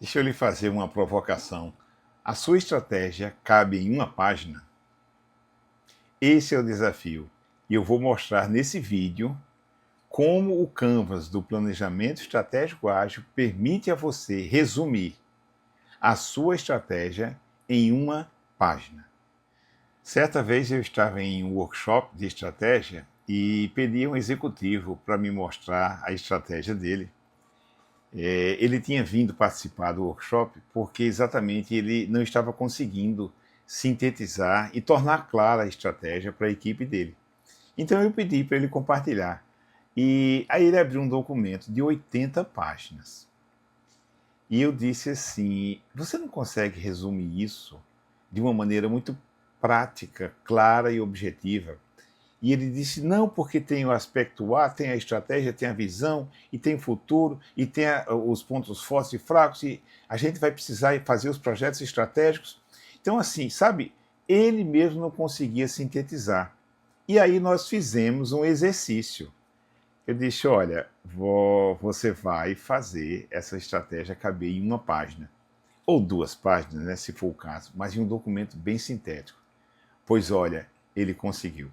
Deixa eu lhe fazer uma provocação. A sua estratégia cabe em uma página? Esse é o desafio. E eu vou mostrar nesse vídeo como o Canvas do Planejamento Estratégico Ágil permite a você resumir a sua estratégia em uma página. Certa vez eu estava em um workshop de estratégia e pedi a um executivo para me mostrar a estratégia dele. Ele tinha vindo participar do workshop porque exatamente ele não estava conseguindo sintetizar e tornar clara a estratégia para a equipe dele. Então eu pedi para ele compartilhar. E aí ele abriu um documento de 80 páginas. E eu disse assim: você não consegue resumir isso de uma maneira muito prática, clara e objetiva? E ele disse: não, porque tem o aspecto A, tem a estratégia, tem a visão, e tem o futuro, e tem os pontos fortes e fracos, e a gente vai precisar fazer os projetos estratégicos. Então, assim, sabe, ele mesmo não conseguia sintetizar. E aí nós fizemos um exercício. Eu disse: olha, você vai fazer essa estratégia caber em uma página, ou duas páginas, né, se for o caso, mas em um documento bem sintético. Pois olha, ele conseguiu.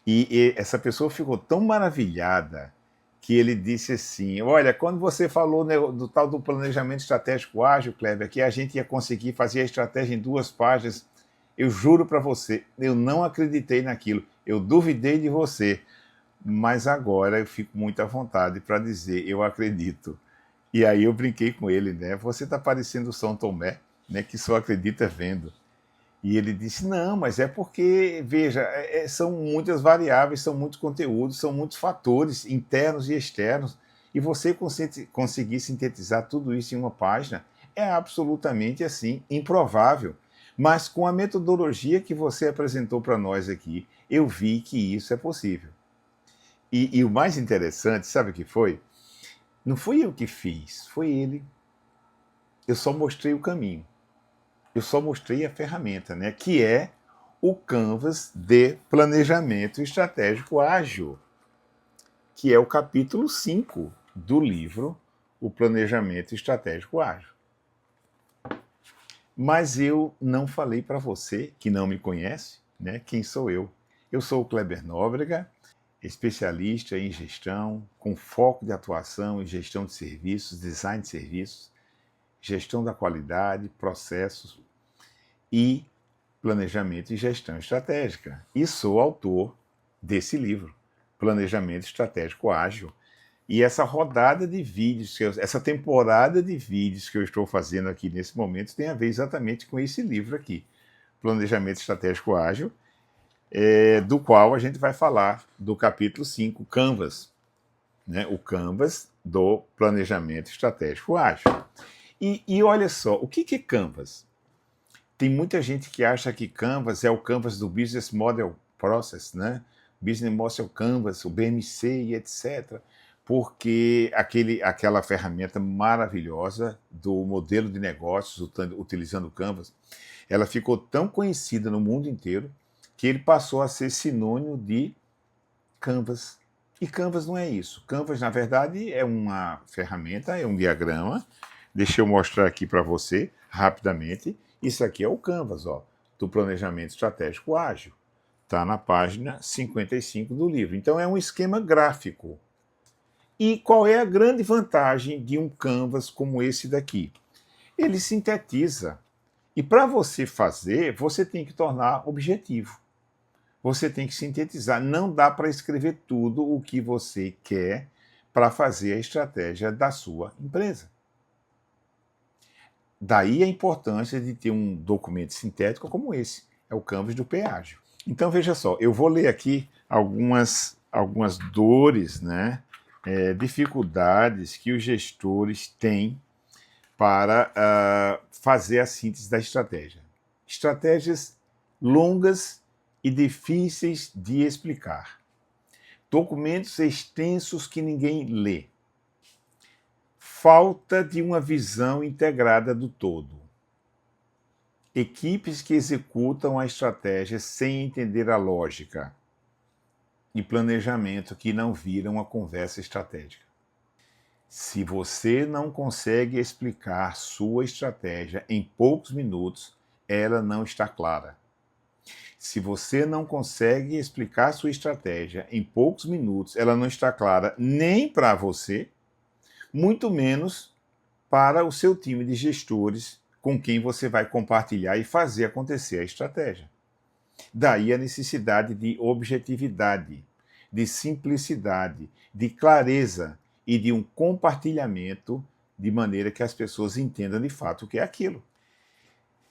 E essa pessoa ficou tão maravilhada que ele disse assim: olha, quando você falou, né, do tal do planejamento estratégico ágil, Kleber, que a gente ia conseguir fazer a estratégia em duas páginas, eu juro para você, eu não acreditei naquilo, eu duvidei de você, mas agora eu fico muito à vontade para dizer, eu acredito. E aí eu brinquei com ele, né? Você está parecendo São Tomé, né, que só acredita vendo. E ele disse: não, mas é porque, veja, são muitas variáveis, são muitos conteúdos, são muitos fatores internos e externos, e você conseguir sintetizar tudo isso em uma página é absolutamente assim improvável. Mas com a metodologia que você apresentou para nós aqui, eu vi que isso é possível. E o mais interessante, sabe o que foi? Não fui eu que fiz, foi ele. Eu só mostrei o caminho. Eu só mostrei a ferramenta, né, que é o Canvas de Planejamento Estratégico Ágil, que é o capítulo 5 do livro O Planejamento Estratégico Ágil. Mas eu não falei para você, que não me conhece, né, quem sou eu. Eu sou o Kleber Nóbrega, especialista em gestão, com foco de atuação em gestão de serviços, design de serviços, gestão da qualidade, processos e planejamento e gestão estratégica. E sou autor desse livro, Planejamento Estratégico Ágil. E essa rodada de vídeos, essa temporada de vídeos que eu estou fazendo aqui nesse momento tem a ver exatamente com esse livro aqui, Planejamento Estratégico Ágil, do qual a gente vai falar do capítulo 5, Canvas, né? O Canvas do Planejamento Estratégico Ágil. E olha só, o que é Canvas? Tem muita gente que acha que Canvas é o Canvas do Business Model Process, né? Business Model Canvas, o BMC e etc. Porque aquela ferramenta maravilhosa do modelo de negócios utilizando o Canvas, ela ficou tão conhecida no mundo inteiro que ele passou a ser sinônimo de Canvas. E Canvas não é isso. Canvas, na verdade, é uma ferramenta, é um diagrama. Deixa eu mostrar aqui para você rapidamente. Isso aqui é o Canvas, ó, do Planejamento Estratégico Ágil. Está na página 55 do livro. Então é um esquema gráfico. E qual é a grande vantagem de um Canvas como esse daqui? Ele sintetiza. E para você fazer, você tem que tornar objetivo. Você tem que sintetizar. Não dá para escrever tudo o que você quer para fazer a estratégia da sua empresa. Daí a importância de ter um documento sintético como esse, é o Canvas do Peágio. Então veja só, eu vou ler aqui algumas dores, né, dificuldades que os gestores têm para fazer a síntese da estratégia. Estratégias longas e difíceis de explicar. Documentos extensos que ninguém lê. Falta de uma visão integrada do todo. Equipes que executam a estratégia sem entender a lógica. E planejamento que não viram a conversa estratégica. Se você não consegue explicar sua estratégia em poucos minutos, ela não está clara. Se você não consegue explicar sua estratégia em poucos minutos, ela não está clara nem para você, muito menos para o seu time de gestores com quem você vai compartilhar e fazer acontecer a estratégia. Daí a necessidade de objetividade, de simplicidade, de clareza e de um compartilhamento de maneira que as pessoas entendam de fato o que é aquilo.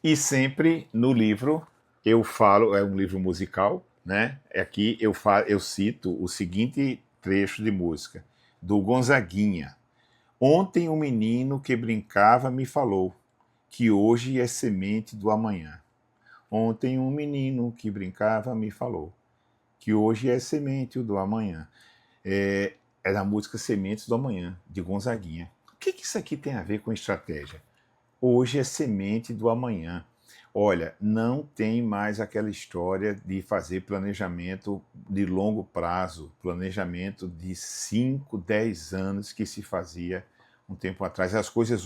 E sempre no livro eu falo, é um livro musical, né? Aqui eu cito o seguinte trecho de música, do Gonzaguinha. Ontem um menino que brincava me falou que hoje é semente do amanhã. Ontem um menino que brincava me falou que hoje é semente do amanhã. É da música Sementes do Amanhã, de Gonzaguinha. O que isso aqui tem a ver com estratégia? Hoje é semente do amanhã. Olha, não tem mais aquela história de fazer planejamento de longo prazo, planejamento de 5, 10 anos que se fazia um tempo atrás. As coisas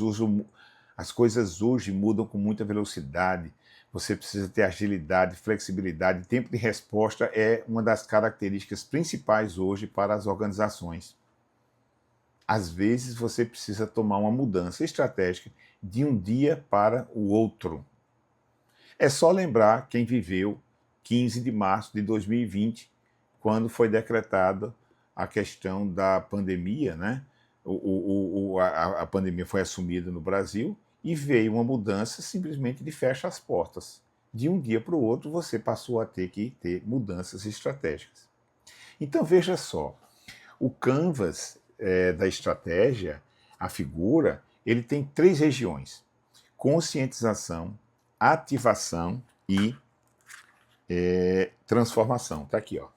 hoje mudam com muita velocidade. Você precisa ter agilidade, flexibilidade. Tempo de resposta é uma das características principais hoje para as organizações. Às vezes você precisa tomar uma mudança estratégica de um dia para o outro. É só lembrar quem viveu 15 de março de 2020, quando foi decretada a questão da pandemia, né? A pandemia foi assumida no Brasil e veio uma mudança simplesmente de fecha as portas. De um dia para o outro, você passou a ter que ter mudanças estratégicas. Então, veja só, o canvas da estratégia, a figura, ele tem 3 regiões: conscientização, ativação e transformação. Está aqui, ó.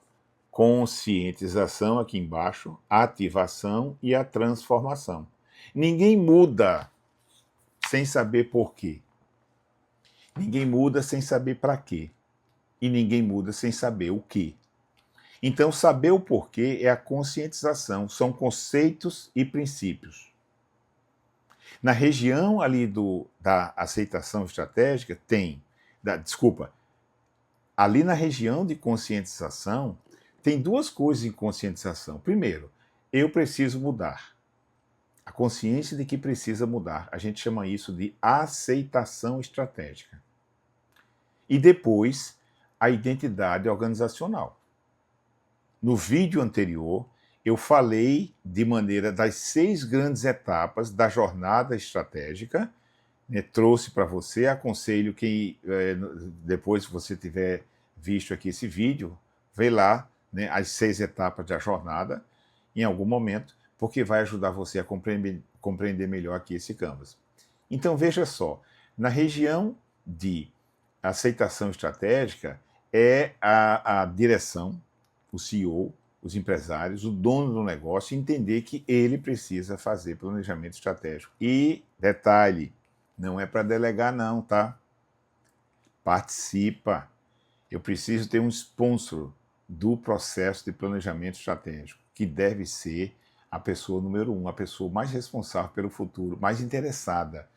Conscientização aqui embaixo, ativação e a transformação. Ninguém muda sem saber por quê. Ninguém muda sem saber para quê. E ninguém muda sem saber o quê. Então, saber o porquê é a conscientização, são conceitos e princípios. Na região ali da aceitação estratégica ali na região de conscientização, tem 2 coisas em conscientização. Primeiro, eu preciso mudar. A consciência de que precisa mudar. A gente chama isso de aceitação estratégica. E depois, a identidade organizacional. No vídeo anterior, eu falei de maneira das 6 grandes etapas da jornada estratégica, né, trouxe para você, aconselho que depois que você tiver visto aqui esse vídeo, vê lá, né, as 6 etapas da jornada, em algum momento, porque vai ajudar você a compreender melhor aqui esse canvas. Então veja só, na região de aceitação estratégica é a direção, o CEO, os empresários, o dono do negócio, entender que ele precisa fazer planejamento estratégico. E, detalhe, não é para delegar não, tá? Participa. Eu preciso ter um sponsor do processo de planejamento estratégico, que deve ser a pessoa número 1, a pessoa mais responsável pelo futuro, mais interessada,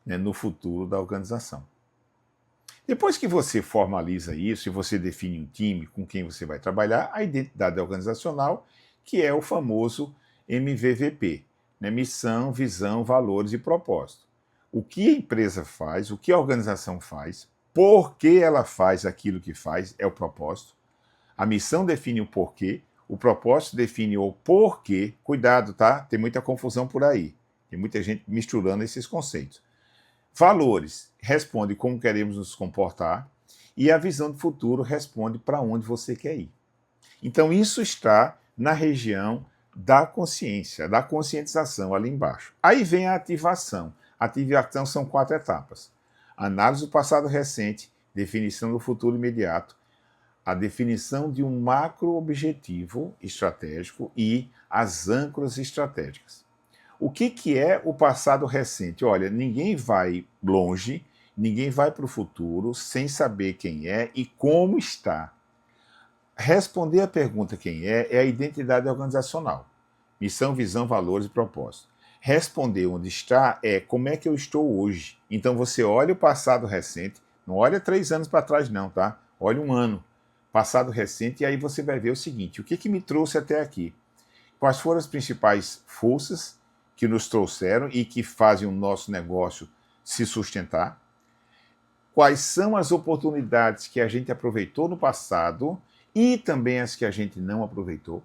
né, no futuro da organização. Depois que você formaliza isso e você define um time com quem você vai trabalhar, a identidade organizacional, que é o famoso MVVP, né? Missão, visão, valores e propósito. O que a empresa faz, o que a organização faz, por que ela faz aquilo que faz, é o propósito. A missão define o porquê, o propósito define o porquê. Cuidado, tá? Tem muita confusão por aí. Tem muita gente misturando esses conceitos. Valores responde como queremos nos comportar e a visão do futuro responde para onde você quer ir. Então isso está na região da consciência, da conscientização ali embaixo. Aí vem a ativação. A ativação são 4 etapas: análise do passado recente, definição do futuro imediato, a definição de um macro objetivo estratégico e as âncoras estratégicas. O que é o passado recente? Olha, ninguém vai longe, ninguém vai para o futuro sem saber quem é e como está. Responder a pergunta quem é a identidade organizacional. Missão, visão, valores e propósito. Responder onde está é como é que eu estou hoje. Então você olha o passado recente, não olha 3 anos para trás não, tá? Olha um ano, passado recente, e aí você vai ver o seguinte, o que que me trouxe até aqui? Quais foram as principais forças que nos trouxeram e que fazem o nosso negócio se sustentar? Quais são as oportunidades que a gente aproveitou no passado e também as que a gente não aproveitou?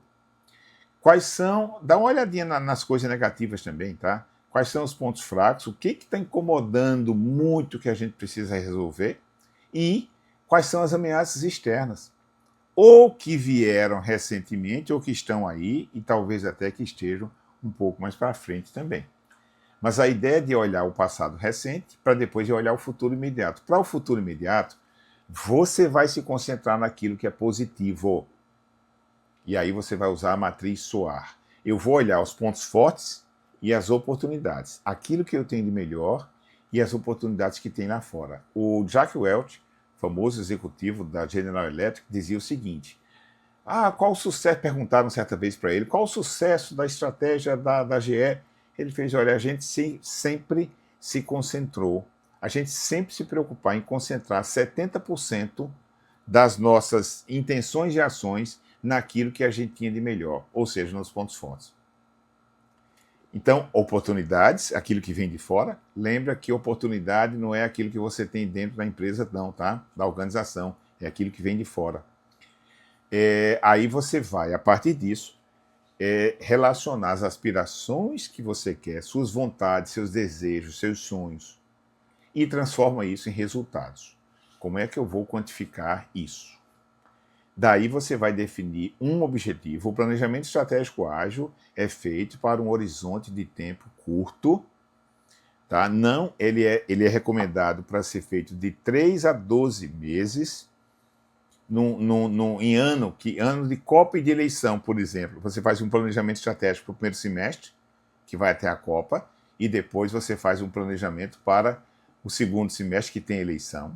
Quais são, dá uma olhadinha nas coisas negativas também, tá? Quais são os pontos fracos, o que está incomodando muito que a gente precisa resolver e quais são as ameaças externas, ou que vieram recentemente, ou que estão aí e talvez até que estejam um pouco mais para frente também. Mas a ideia é de olhar o passado recente para depois de olhar o futuro imediato. Para o futuro imediato, você vai se concentrar naquilo que é positivo. E aí você vai usar a matriz SOAR. Eu vou olhar os pontos fortes e as oportunidades. Aquilo que eu tenho de melhor e as oportunidades que tem lá fora. O Jack Welch, famoso executivo da General Electric, dizia o seguinte: qual o sucesso? Perguntaram certa vez para ele, qual o sucesso da estratégia da GE? Ele fez, olha, a gente sempre se concentrou, a gente sempre se preocupar em concentrar 70% das nossas intenções e ações naquilo que a gente tinha de melhor, ou seja, nos pontos fortes. Então, oportunidades, aquilo que vem de fora. Lembra que oportunidade não é aquilo que você tem dentro da empresa, não, tá? Da organização, é aquilo que vem de fora. Aí você vai, a partir disso, relacionar as aspirações que você quer, suas vontades, seus desejos, seus sonhos, e transforma isso em resultados. Como é que eu vou quantificar isso? Daí você vai definir um objetivo. O planejamento estratégico ágil é feito para um horizonte de tempo curto. Tá? Não, ele é recomendado para ser feito de 3 a 12 meses. Em ano de Copa e de eleição, por exemplo, você faz um planejamento estratégico para o primeiro semestre, que vai até a Copa, e depois você faz um planejamento para o segundo semestre, que tem eleição.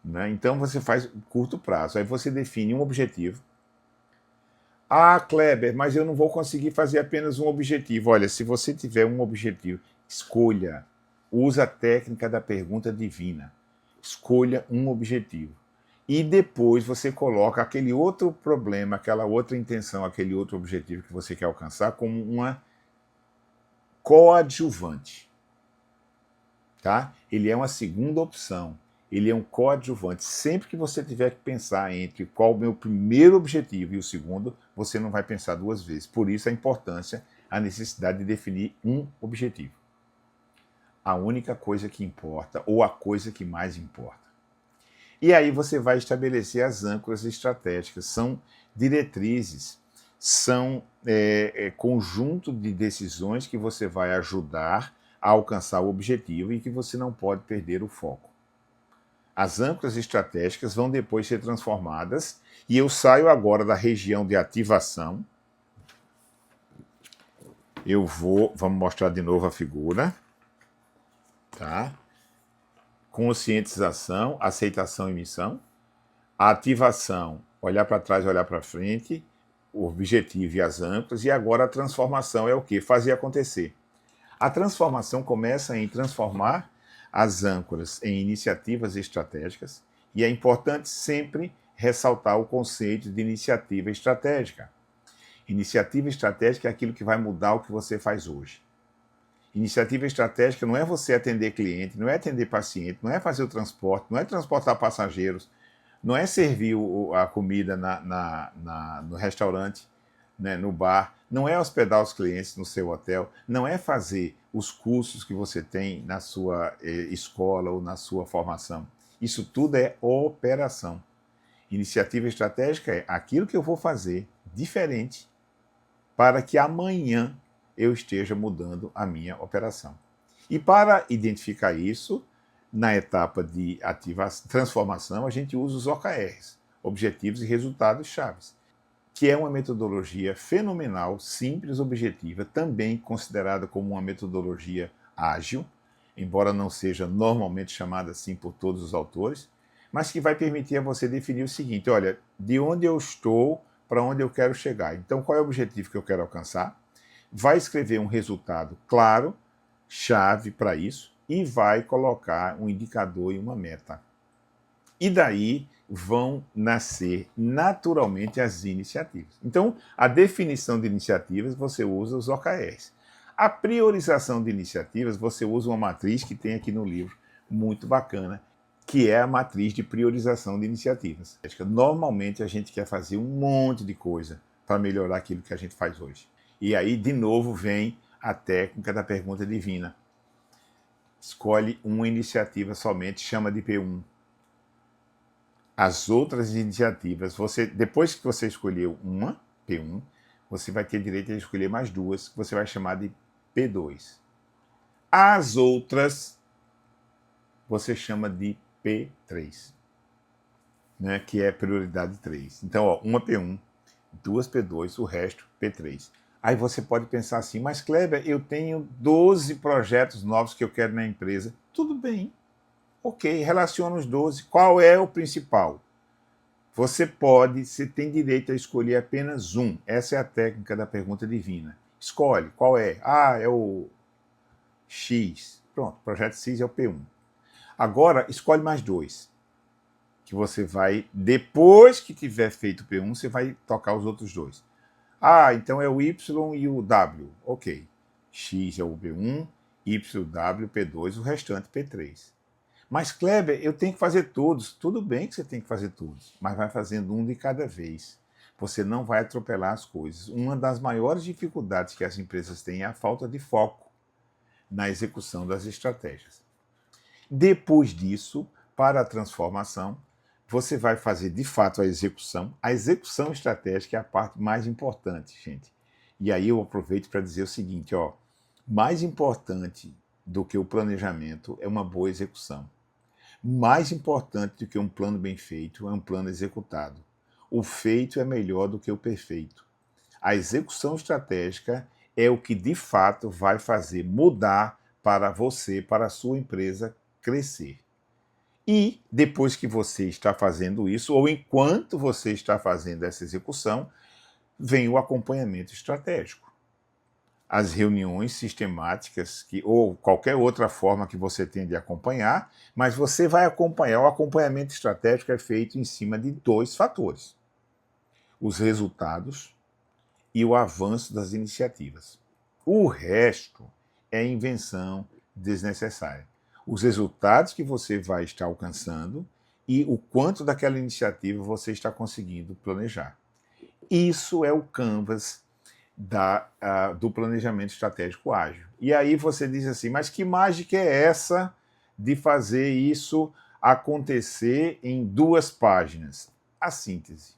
Né? Então você faz curto prazo, aí você define um objetivo. Kleber, mas eu não vou conseguir fazer apenas um objetivo. Olha, se você tiver um objetivo, escolha, usa a técnica da pergunta divina. Escolha um objetivo. E depois você coloca aquele outro problema, aquela outra intenção, aquele outro objetivo que você quer alcançar como uma coadjuvante. Tá? Ele é uma segunda opção. Ele é um coadjuvante. Sempre que você tiver que pensar entre qual o meu primeiro objetivo e o segundo, você não vai pensar 2 vezes. Por isso a importância, a necessidade de definir um objetivo. A única coisa que importa, ou a coisa que mais importa. E aí você vai estabelecer as âncoras estratégicas. São diretrizes, são conjunto de decisões que você vai ajudar a alcançar o objetivo e que você não pode perder o foco. As âncoras estratégicas vão depois ser transformadas e eu saio agora da região de ativação. Vamos mostrar de novo a figura. Tá? Conscientização, aceitação e missão. A ativação, olhar para trás, olhar para frente, o objetivo e as âncoras. E agora a transformação é o quê? Fazer acontecer. A transformação começa em transformar as âncoras em iniciativas estratégicas, e é importante sempre ressaltar o conceito de iniciativa estratégica. Iniciativa estratégica é aquilo que vai mudar o que você faz hoje. Iniciativa estratégica não é você atender cliente, não é atender paciente, não é fazer o transporte, não é transportar passageiros, não é servir a comida no restaurante, né, no bar, não é hospedar os clientes no seu hotel, não é fazer os cursos que você tem na sua escola ou na sua formação. Isso tudo é operação. Iniciativa estratégica é aquilo que eu vou fazer diferente para que amanhã eu esteja mudando a minha operação. E para identificar isso, na etapa de transformação, a gente usa os OKRs, Objetivos e Resultados Chaves, que é uma metodologia fenomenal, simples, objetiva, também considerada como uma metodologia ágil, embora não seja normalmente chamada assim por todos os autores, mas que vai permitir a você definir o seguinte: olha, de onde eu estou para onde eu quero chegar. Então, qual é o objetivo que eu quero alcançar? vai escrever um resultado claro, chave para isso, e vai colocar um indicador e uma meta. E daí vão nascer naturalmente as iniciativas. Então, a definição de iniciativas, você usa os OKRs. A priorização de iniciativas, você usa uma matriz que tem aqui no livro, muito bacana, que é a matriz de priorização de iniciativas. Normalmente a gente quer fazer um monte de coisa para melhorar aquilo que a gente faz hoje. E aí, de novo, vem a técnica da pergunta divina. Escolhe uma iniciativa somente, chama de P1. As outras iniciativas, depois que você escolheu uma, P1, você vai ter direito a escolher mais duas, que você vai chamar de P2. As outras, você chama de P3, né, que é prioridade 3. Então, uma P1, duas P2, o resto P3. Aí você pode pensar assim, mas Kleber, eu tenho 12 projetos novos que eu quero na empresa. Tudo bem. Ok, relaciona os 12. Qual é o principal? Você tem direito a escolher apenas um. Essa é a técnica da pergunta divina. Escolhe, qual é? Ah, é o X. Pronto, projeto X é o P1. Agora, escolhe mais dois. Que você vai, depois que tiver feito o P1, você vai tocar os outros dois. Ah, então é o Y e o W. Ok. X é o P1, Y, W, P2, o restante P3. Mas, Kleber, eu tenho que fazer todos. Tudo bem que você tem que fazer todos, mas vai fazendo um de cada vez. Você não vai atropelar as coisas. Uma das maiores dificuldades que as empresas têm é a falta de foco na execução das estratégias. Depois disso, para a transformação, você vai fazer de fato a execução. A execução estratégica é a parte mais importante, gente. E aí eu aproveito para dizer o seguinte, ó, mais importante do que o planejamento é uma boa execução. Mais importante do que um plano bem feito é um plano executado. O feito é melhor do que o perfeito. A execução estratégica é o que de fato vai fazer mudar para você, para a sua empresa crescer. E depois que você está fazendo isso, ou enquanto você está fazendo essa execução, vem o acompanhamento estratégico. As reuniões sistemáticas, ou qualquer outra forma que você tenha de acompanhar, mas você vai acompanhar. O acompanhamento estratégico é feito em cima de dois fatores: os resultados e o avanço das iniciativas. O resto é invenção desnecessária. Os resultados que você vai estar alcançando e o quanto daquela iniciativa você está conseguindo planejar. Isso é o canvas do planejamento estratégico ágil. E aí você diz assim, mas que mágica é essa de fazer isso acontecer em 2 páginas? A síntese.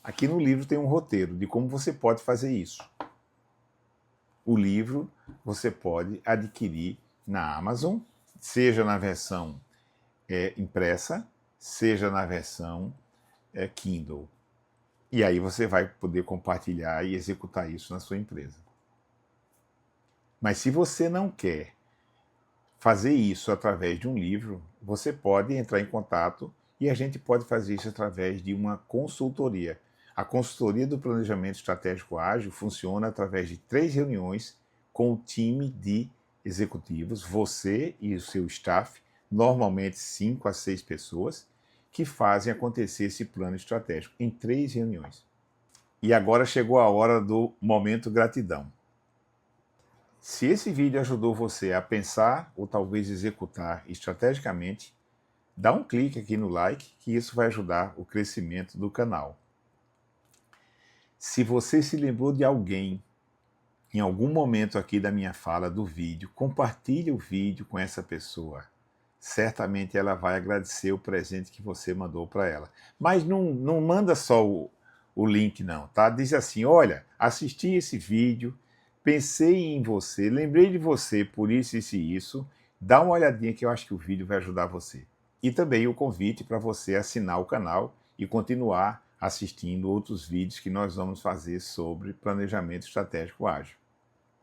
Aqui no livro tem um roteiro de como você pode fazer isso. O livro você pode adquirir na Amazon, seja na versão impressa, seja na versão Kindle. E aí você vai poder compartilhar e executar isso na sua empresa. Mas se você não quer fazer isso através de um livro, você pode entrar em contato e a gente pode fazer isso através de uma consultoria. A consultoria do planejamento estratégico ágil funciona através de 3 reuniões com o time de executivos, você e o seu staff, normalmente 5 a 6 pessoas, que fazem acontecer esse plano estratégico em 3 reuniões. E agora chegou a hora do momento gratidão. Se esse vídeo ajudou você a pensar ou talvez executar estrategicamente, dá um clique aqui no like, que isso vai ajudar o crescimento do canal. Se você se lembrou de alguém em algum momento aqui da minha fala do vídeo, compartilhe o vídeo com essa pessoa. Certamente ela vai agradecer o presente que você mandou para ela. Mas não manda só o link não, tá? Diz assim, olha, assisti esse vídeo, pensei em você, lembrei de você por isso, isso e isso, dá uma olhadinha que eu acho que o vídeo vai ajudar você. E também o convite para você assinar o canal e continuar assistindo outros vídeos que nós vamos fazer sobre planejamento estratégico ágil.